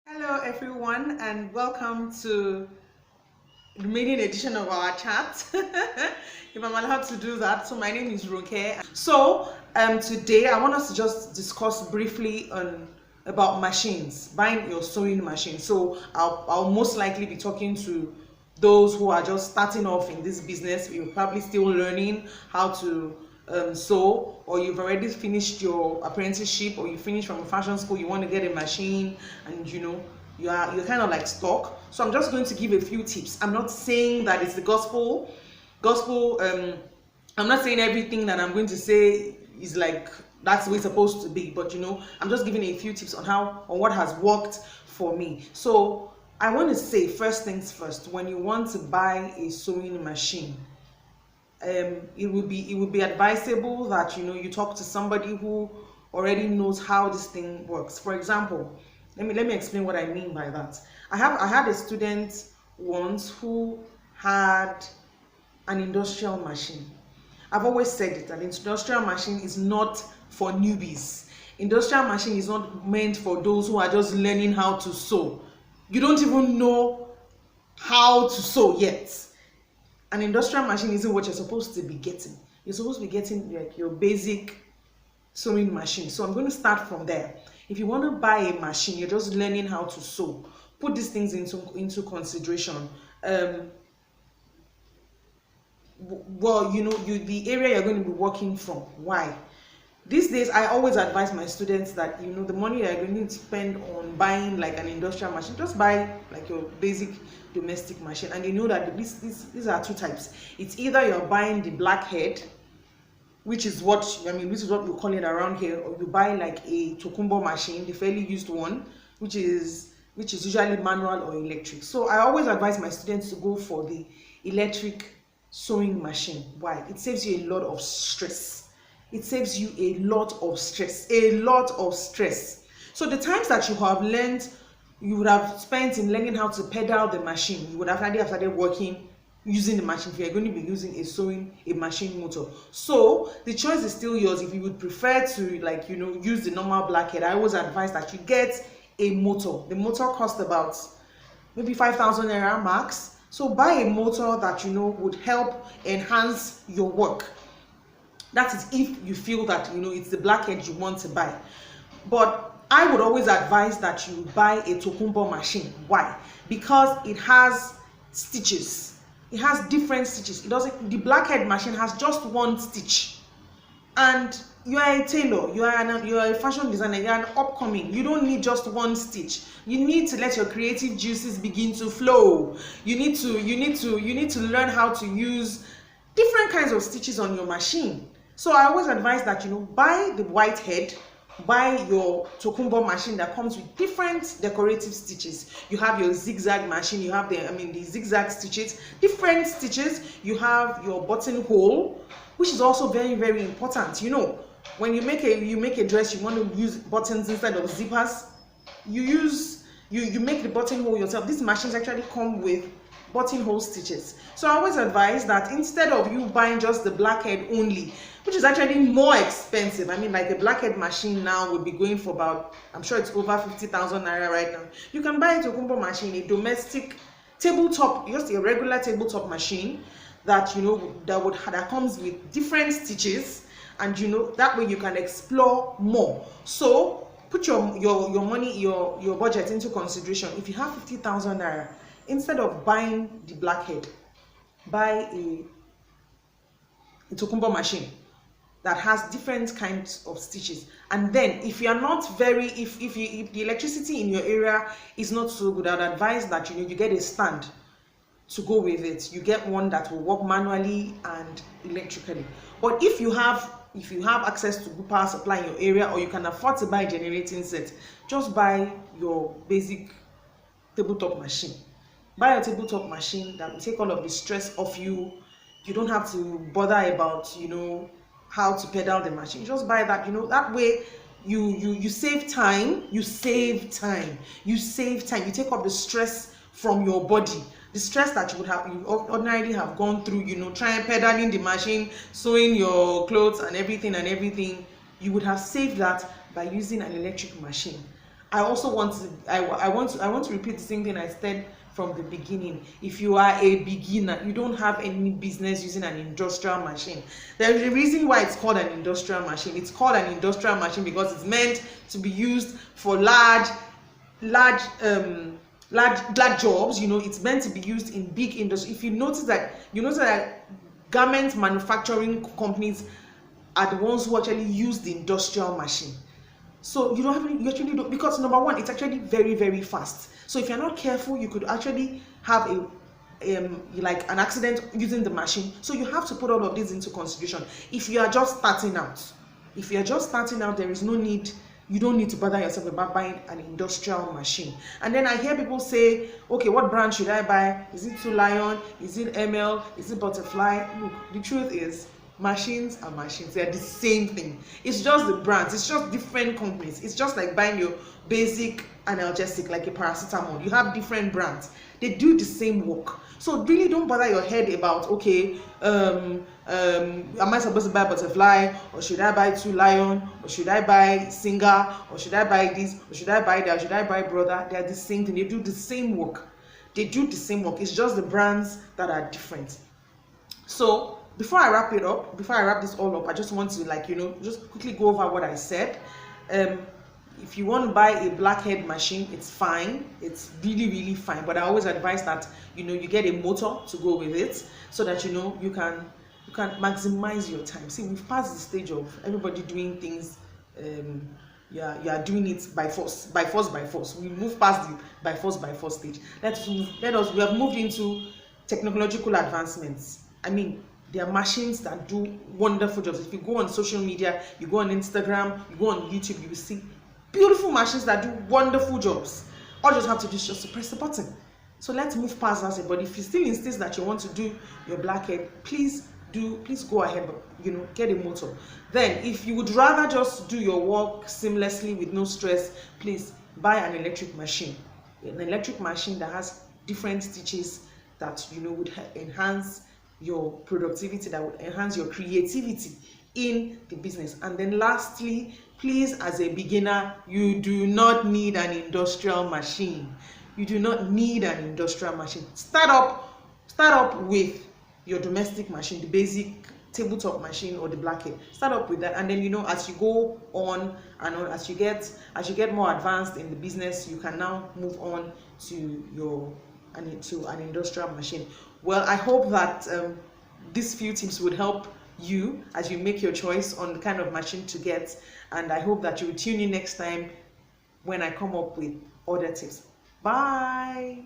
Hello, everyone, and welcome to the maiden edition of our chat. If I'm allowed to do that. So, my name is Roke. Today I want us to just discuss briefly on about machines, buying your sewing machine. So, I'll most likely be talking to those who are just starting off in this business. You're probably still learning how to sew, or you've already finished your apprenticeship, or you finished from a fashion school, you want to get a machine, and you're kind of like stuck. So I'm just going to give a few tips. I'm not saying that it's the gospel. I'm not saying everything that I'm going to say is like that's the way it's supposed to be, but I'm just giving a few tips on what has worked for me. So I want to say, first things first, when you want to buy a sewing machine, it would be advisable that you talk to somebody who already knows how this thing works. For example, let me explain what I mean by that. I had a student once who had an industrial machine. I've always said it, an industrial machine is not for newbies. Industrial machine is not meant for those who are just learning how to sew. You don't even know how to sew yet. An industrial machine isn't what you're supposed to be getting. You're supposed to be getting like your basic sewing machine. So I'm going to start from there. If you want to buy a machine, you're just learning how to sew. Put these things into consideration. The area you're going to be working from. Why? These days, I always advise my students that the money you're going to spend on buying like an industrial machine, just buy like your basic domestic machine. And you know that these are two types. It's either you're buying the blackhead, which is what we call it around here, or you buy like a Tokumbo machine, the fairly used one, which is usually manual or electric. So I always advise my students to go for the electric sewing machine. Why? It saves you a lot of stress. It saves you a lot of stress. So the times that you would have spent in learning how to pedal the machine, you would have already started working using the machine. If you're going to be using a machine motor, so the choice is still yours. If you would prefer to use the normal blackhead, I always advise that you get a motor. The motor costs about maybe 5,000 naira max. So buy a motor that would help enhance your work. That is if you feel that it's the blackhead you want to buy. But I would always advise that you buy a Tokumbo machine. Why? Because it has stitches. It has different stitches. The blackhead machine has just one stitch. And you are a tailor, you are a fashion designer, you are an upcoming. You don't need just one stitch. You need to let your creative juices begin to flow. You need to learn how to use different kinds of stitches on your machine. So I always advise that buy the white head, buy your Tokumbo machine that comes with different decorative stitches. You have your zigzag machine, you have the zigzag stitches, different stitches. You have your buttonhole, which is also very, very important. When you make a dress, you want to use buttons instead of zippers. You make the buttonhole yourself. These machines actually come with buttonhole stitches. So I always advise that instead of you buying just the blackhead only, which is actually more expensive. Like a blackhead machine now would be going for about, I'm sure it's over 50,000 naira right now. You can buy a Tokumbo machine, a domestic tabletop, just a regular tabletop machine that that comes with different stitches, and that way you can explore more. So put your money, your budget into consideration. If you have 50,000 naira, instead of buying the blackhead, buy a Tokumbo machine that has different kinds of stitches. And then if you are not if the electricity in your area is not so good, I'd advise that you get a stand to go with it. You get one that will work manually and electrically. But if you have access to good power supply in your area, or you can afford to buy a generating set, just buy your basic tabletop machine. Buy a tabletop machine that will take all of the stress off you. You don't have to bother about how to pedal the machine. You just buy that. That way you save time. You take off the stress from your body, the stress that you ordinarily have gone through, trying pedaling the machine, sewing your clothes and everything. You would have saved that by using an electric machine. I also want to I want to repeat the same thing I said from the beginning. If you are a beginner, you don't have any business using an industrial machine. There's a reason why it's called an industrial machine. It's called an industrial machine because it's meant to be used for large jobs. You know, it's meant to be used in big industry. If you notice that garment manufacturing companies are the ones who actually use the industrial machine. So you actually don't, because number one, it's actually very, very fast. So if you're not careful, you could actually have like an accident using the machine. So you have to put all of this into consideration. If you are just starting out, there is no need. You don't need to bother yourself about buying an industrial machine. And then I hear people say, okay, what brand should I buy? Is it 2 Lion? Is it ML? Is it Butterfly? Look, the truth is, machines are machines. They're the same thing. It's just the brands. It's just different companies. It's just like buying your basic analgesic, like a paracetamol. You have different brands. They do the same work. So really don't bother your head about, okay, am I supposed to buy Butterfly, or should I buy 2 Lion, or should I buy Singer, or should I buy this, or should I buy that, or should I buy Brother? They are the same thing. They do the same work. It's just the brands that are different. So before I wrap this all up, I just want to just quickly go over what I said. If you want to buy a blackhead machine, it's fine. It's really, really fine. But I always advise that you get a motor to go with it, so that you can maximize your time. See, we've passed the stage of everybody doing things. You are doing it by force. We move past the by force stage. We have moved into technological advancements. I mean, there are machines that do wonderful jobs. If you go on social media, you go on Instagram, you go on YouTube, you will see beautiful machines that do wonderful jobs. All you just have to do is just to press the button. So let's move past that. But if you still insist that you want to do your blackhead, please go ahead, but get a motor. Then if you would rather just do your work seamlessly with no stress, please buy an electric machine. An electric machine that has different stitches that would enhance your productivity, that would enhance your creativity in the business. And then lastly, please, as a beginner, you do not need an industrial machine. You do not need an industrial machine. Start up with your domestic machine, the basic tabletop machine or the blackhead. Start up with that, and then as you go on and on, as you get more advanced in the business, you can now move on to an industrial machine. Well, I hope that these few tips would help you as you make your choice on the kind of machine to get, and I hope that you will tune in next time when I come up with other tips. Bye.